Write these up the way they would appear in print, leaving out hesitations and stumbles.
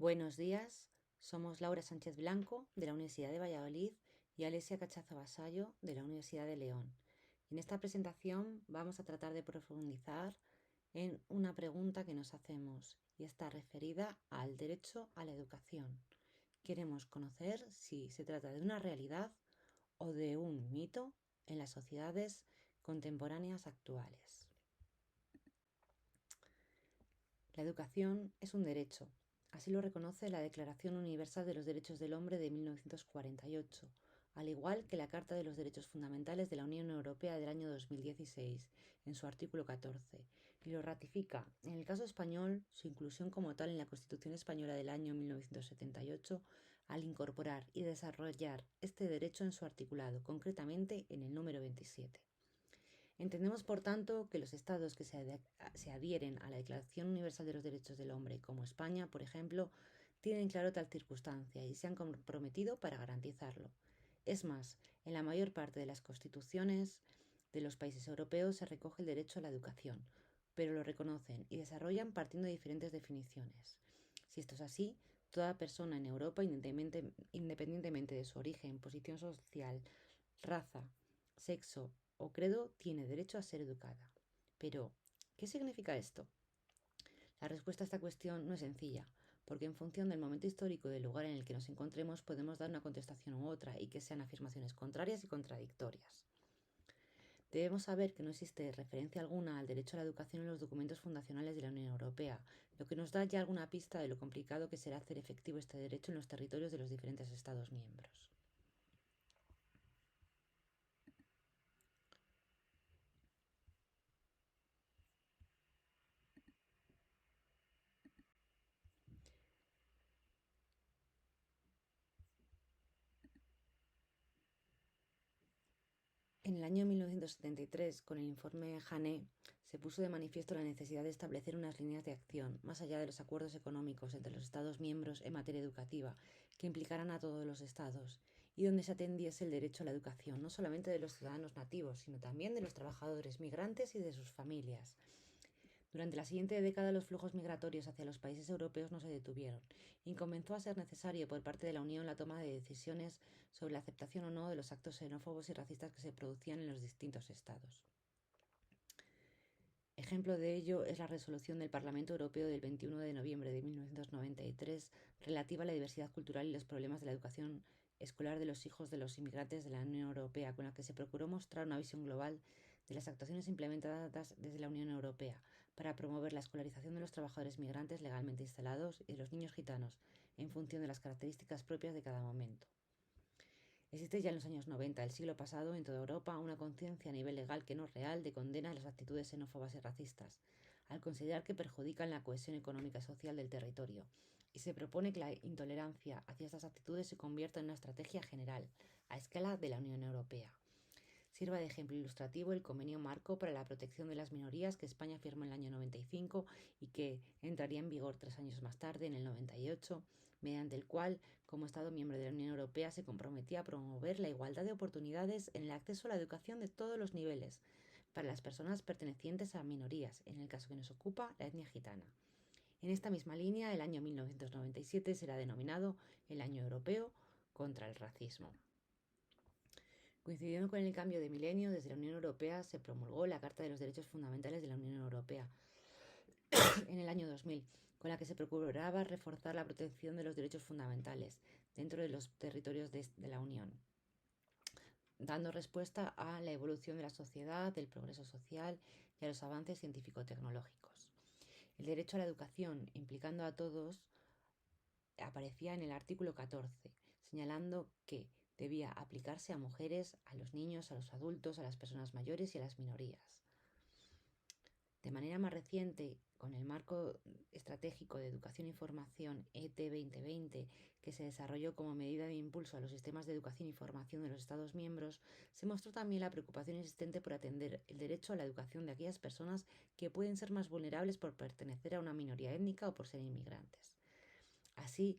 Buenos días, somos Laura Sánchez Blanco de la Universidad de Valladolid y Alesia Cachazo Vasallo de la Universidad de León. En esta presentación vamos a tratar de profundizar en una pregunta que nos hacemos y está referida al derecho a la educación. Queremos conocer si se trata de una realidad o de un mito en las sociedades contemporáneas actuales. La educación es un derecho. Así lo reconoce la Declaración Universal de los Derechos del Hombre de 1948, al igual que la Carta de los Derechos Fundamentales de la Unión Europea del año 2016, en su artículo 14, y lo ratifica, en el caso español, su inclusión como tal en la Constitución Española del año 1978, al incorporar y desarrollar este derecho en su articulado, concretamente en el número 27. Entendemos, por tanto, que los estados que se adhieren a la Declaración Universal de los Derechos del Hombre, como España, por ejemplo, tienen claro tal circunstancia y se han comprometido para garantizarlo. Es más, en la mayor parte de las constituciones de los países europeos se recoge el derecho a la educación, pero lo reconocen y desarrollan partiendo de diferentes definiciones. Si esto es así, toda persona en Europa, independientemente de su origen, posición social, raza, sexo o credo, tiene derecho a ser educada. Pero, ¿qué significa esto? La respuesta a esta cuestión no es sencilla, porque en función del momento histórico y del lugar en el que nos encontremos podemos dar una contestación u otra y que sean afirmaciones contrarias y contradictorias. Debemos saber que no existe referencia alguna al derecho a la educación en los documentos fundacionales de la Unión Europea, lo que nos da ya alguna pista de lo complicado que será hacer efectivo este derecho en los territorios de los diferentes Estados miembros. En el año 1973, con el informe Jané, se puso de manifiesto la necesidad de establecer unas líneas de acción, más allá de los acuerdos económicos entre los Estados miembros en materia educativa, que implicaran a todos los Estados, y donde se atendiese el derecho a la educación, no solamente de los ciudadanos nativos, sino también de los trabajadores migrantes y de sus familias. Durante la siguiente década los flujos migratorios hacia los países europeos no se detuvieron y comenzó a ser necesario por parte de la Unión la toma de decisiones sobre la aceptación o no de los actos xenófobos y racistas que se producían en los distintos estados. Ejemplo de ello es la resolución del Parlamento Europeo del 21 de noviembre de 1993 relativa a la diversidad cultural y los problemas de la educación escolar de los hijos de los inmigrantes de la Unión Europea, con la que se procuró mostrar una visión global de las actuaciones implementadas desde la Unión Europea para promover la escolarización de los trabajadores migrantes legalmente instalados y de los niños gitanos en función de las características propias de cada momento. Existe ya en los años 90 del siglo pasado en toda Europa una conciencia a nivel legal que no es real de condena a las actitudes xenófobas y racistas, al considerar que perjudican la cohesión económica y social del territorio, y se propone que la intolerancia hacia estas actitudes se convierta en una estrategia general, a escala de la Unión Europea. Sirva de ejemplo ilustrativo el Convenio Marco para la Protección de las Minorías que España firmó en el año 95 y que entraría en vigor 3 años más tarde, en el 98, mediante el cual, como Estado miembro de la Unión Europea, se comprometía a promover la igualdad de oportunidades en el acceso a la educación de todos los niveles para las personas pertenecientes a minorías, en el caso que nos ocupa, la etnia gitana. En esta misma línea, el año 1997 será denominado el Año Europeo contra el Racismo. Coincidiendo con el cambio de milenio, desde la Unión Europea se promulgó la Carta de los Derechos Fundamentales de la Unión Europea en el año 2000, con la que se procuraba reforzar la protección de los derechos fundamentales dentro de los territorios de la Unión, dando respuesta a la evolución de la sociedad, del progreso social y a los avances científico-tecnológicos. El derecho a la educación, implicando a todos, aparecía en el artículo 14, señalando que debía aplicarse a mujeres, a los niños, a los adultos, a las personas mayores y a las minorías. De manera más reciente, con el Marco Estratégico de Educación y Formación ET 2020, que se desarrolló como medida de impulso a los sistemas de educación y formación de los Estados miembros, se mostró también la preocupación existente por atender el derecho a la educación de aquellas personas que pueden ser más vulnerables por pertenecer a una minoría étnica o por ser inmigrantes. Así,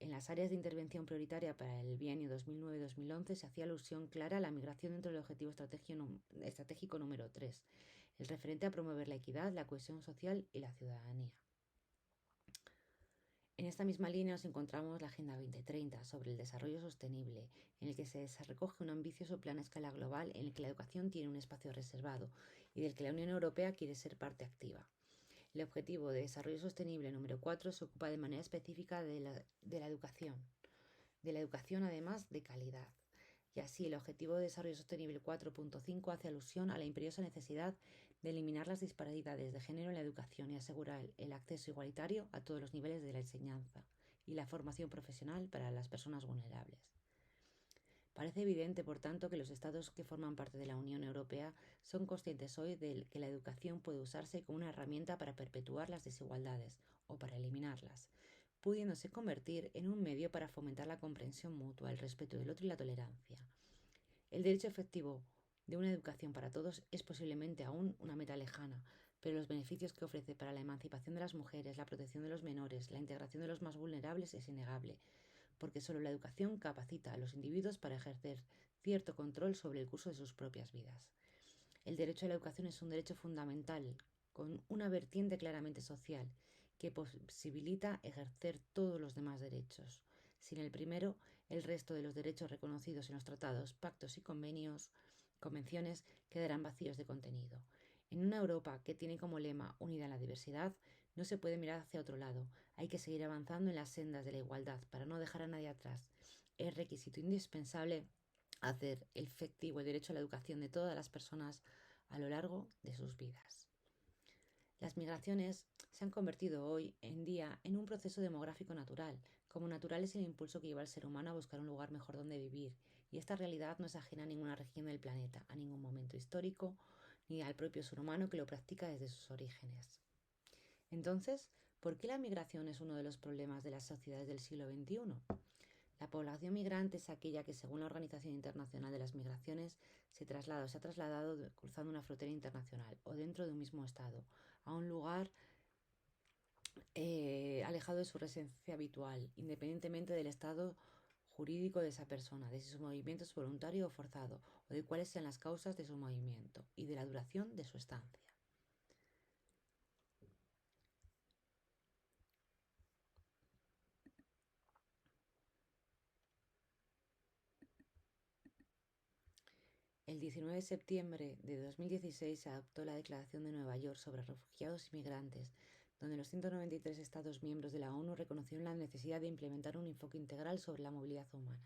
en las áreas de intervención prioritaria para el bienio 2009-2011 se hacía alusión clara a la migración dentro del objetivo estratégico número 3, el referente a promover la equidad, la cohesión social y la ciudadanía. En esta misma línea nos encontramos la Agenda 2030 sobre el desarrollo sostenible, en el que se recoge un ambicioso plan a escala global en el que la educación tiene un espacio reservado y del que la Unión Europea quiere ser parte activa. El Objetivo de Desarrollo Sostenible número 4 se ocupa de manera específica de la educación además de calidad. Y así el Objetivo de Desarrollo Sostenible 4.5 hace alusión a la imperiosa necesidad de eliminar las disparidades de género en la educación y asegurar el acceso igualitario a todos los niveles de la enseñanza y la formación profesional para las personas vulnerables. Parece evidente, por tanto, que los Estados que forman parte de la Unión Europea son conscientes hoy de que la educación puede usarse como una herramienta para perpetuar las desigualdades o para eliminarlas, pudiéndose convertir en un medio para fomentar la comprensión mutua, el respeto del otro y la tolerancia. El derecho efectivo de una educación para todos es posiblemente aún una meta lejana, pero los beneficios que ofrece para la emancipación de las mujeres, la protección de los menores, la integración de los más vulnerables es innegable, porque solo la educación capacita a los individuos para ejercer cierto control sobre el curso de sus propias vidas. El derecho a la educación es un derecho fundamental, con una vertiente claramente social, que posibilita ejercer todos los demás derechos. Sin el primero, el resto de los derechos reconocidos en los tratados, pactos y convenciones quedarán vacíos de contenido. En una Europa que tiene como lema unida en la diversidad, no se puede mirar hacia otro lado. Hay que seguir avanzando en las sendas de la igualdad para no dejar a nadie atrás. Es requisito indispensable hacer efectivo el derecho a la educación de todas las personas a lo largo de sus vidas. Las migraciones se han convertido hoy en día en un proceso demográfico natural. Como natural es el impulso que lleva al ser humano a buscar un lugar mejor donde vivir, y esta realidad no es ajena a ninguna región del planeta, a ningún momento histórico, ni al propio ser humano que lo practica desde sus orígenes. Entonces, ¿por qué la migración es uno de los problemas de las sociedades del siglo XXI? La población migrante es aquella que, según la Organización Internacional de las Migraciones, se traslada o se ha trasladado cruzando una frontera internacional o dentro de un mismo estado a un lugar alejado de su residencia habitual, independientemente del estado jurídico de esa persona, de si su movimiento es voluntario o forzado, o de cuáles sean las causas de su movimiento y de la duración de su estancia. El 19 de septiembre de 2016 se adoptó la Declaración de Nueva York sobre Refugiados y Migrantes, donde los 193 Estados miembros de la ONU reconocieron la necesidad de implementar un enfoque integral sobre la movilidad humana.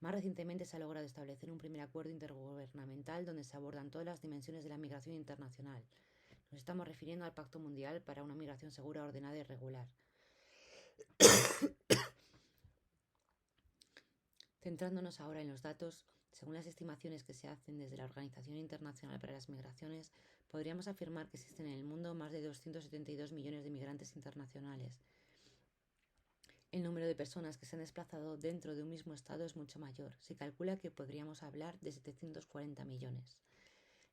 Más recientemente se ha logrado establecer un primer acuerdo intergubernamental donde se abordan todas las dimensiones de la migración internacional. Nos estamos refiriendo al Pacto Mundial para una Migración Segura, Ordenada y Regular. Centrándonos ahora en los datos, según las estimaciones que se hacen desde la Organización Internacional para las Migraciones, podríamos afirmar que existen en el mundo más de 272 millones de migrantes internacionales. El número de personas que se han desplazado dentro de un mismo estado es mucho mayor. Se calcula que podríamos hablar de 740 millones.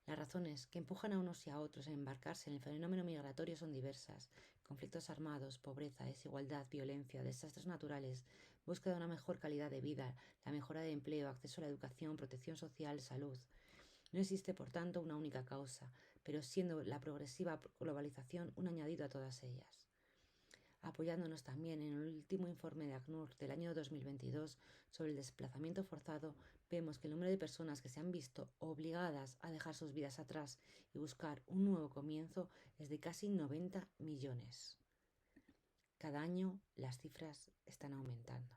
Las razones que empujan a unos y a otros a embarcarse en el fenómeno migratorio son diversas: conflictos armados, pobreza, desigualdad, violencia, desastres naturales, búsqueda de una mejor calidad de vida, la mejora de empleo, acceso a la educación, protección social, salud. No existe, por tanto, una única causa, pero siendo la progresiva globalización un añadido a todas ellas. Apoyándonos también en el último informe de ACNUR del año 2022 sobre el desplazamiento forzado, vemos que el número de personas que se han visto obligadas a dejar sus vidas atrás y buscar un nuevo comienzo es de casi 90 millones. Cada año las cifras están aumentando.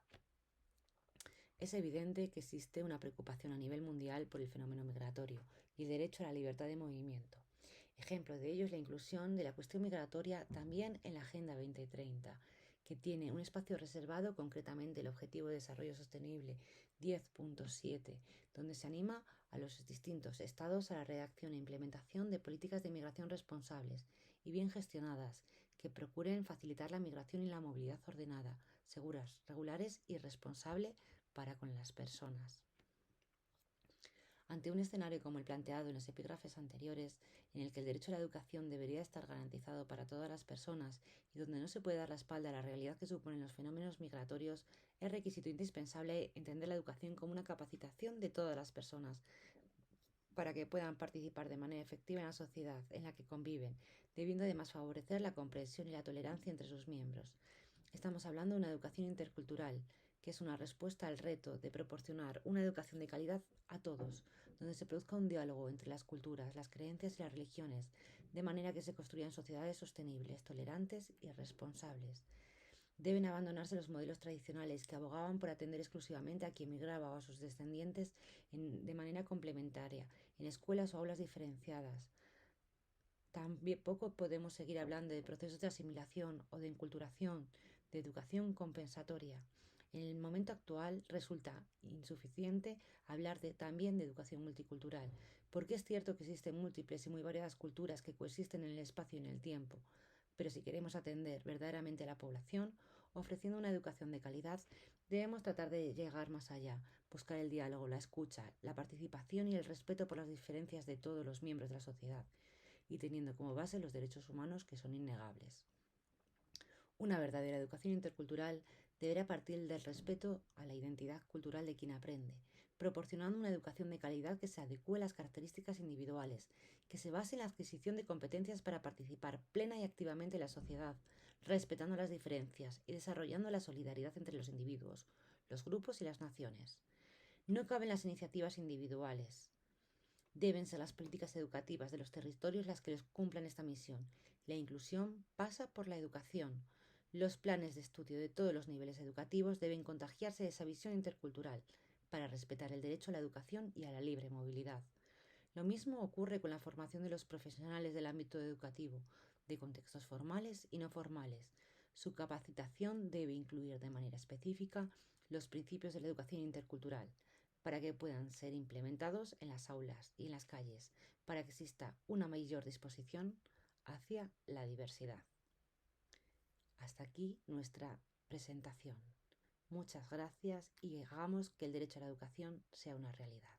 Es evidente que existe una preocupación a nivel mundial por el fenómeno migratorio y el derecho a la libertad de movimiento. Ejemplo de ello es la inclusión de la cuestión migratoria también en la Agenda 2030, que tiene un espacio reservado, concretamente el Objetivo de Desarrollo Sostenible 10.7, donde se anima a los distintos estados a la redacción e implementación de políticas de migración responsables y bien gestionadas, que procuren facilitar la migración y la movilidad ordenada, seguras, regulares y responsable para con las personas. Ante un escenario como el planteado en los epígrafes anteriores, en el que el derecho a la educación debería estar garantizado para todas las personas y donde no se puede dar la espalda a la realidad que suponen los fenómenos migratorios, es requisito indispensable entender la educación como una capacitación de todas las personas para que puedan participar de manera efectiva en la sociedad en la que conviven, debiendo además favorecer la comprensión y la tolerancia entre sus miembros. Estamos hablando de una educación intercultural, que es una respuesta al reto de proporcionar una educación de calidad a todos, donde se produzca un diálogo entre las culturas, las creencias y las religiones, de manera que se construyan sociedades sostenibles, tolerantes y responsables. Deben abandonarse los modelos tradicionales que abogaban por atender exclusivamente a quien migraba o a sus descendientes de manera complementaria, en escuelas o aulas diferenciadas. Tampoco podemos seguir hablando de procesos de asimilación o de enculturación, de educación compensatoria. En el momento actual resulta insuficiente hablar también de educación multicultural, porque es cierto que existen múltiples y muy variadas culturas que coexisten en el espacio y en el tiempo, pero si queremos atender verdaderamente a la población, ofreciendo una educación de calidad, debemos tratar de llegar más allá, buscar el diálogo, la escucha, la participación y el respeto por las diferencias de todos los miembros de la sociedad, y teniendo como base los derechos humanos, que son innegables. Una verdadera educación intercultural deberá partir del respeto a la identidad cultural de quien aprende, proporcionando una educación de calidad que se adecue a las características individuales, que se base en la adquisición de competencias para participar plena y activamente en la sociedad, respetando las diferencias y desarrollando la solidaridad entre los individuos, los grupos y las naciones. No caben las iniciativas individuales. Deben ser las políticas educativas de los territorios las que les cumplan esta misión. La inclusión pasa por la educación. Los planes de estudio de todos los niveles educativos deben contagiarse de esa visión intercultural para respetar el derecho a la educación y a la libre movilidad. Lo mismo ocurre con la formación de los profesionales del ámbito educativo, de contextos formales y no formales. Su capacitación debe incluir de manera específica los principios de la educación intercultural, para que puedan ser implementados en las aulas y en las calles, para que exista una mayor disposición hacia la diversidad. Hasta aquí nuestra presentación. Muchas gracias y hagamos que el derecho a la educación sea una realidad.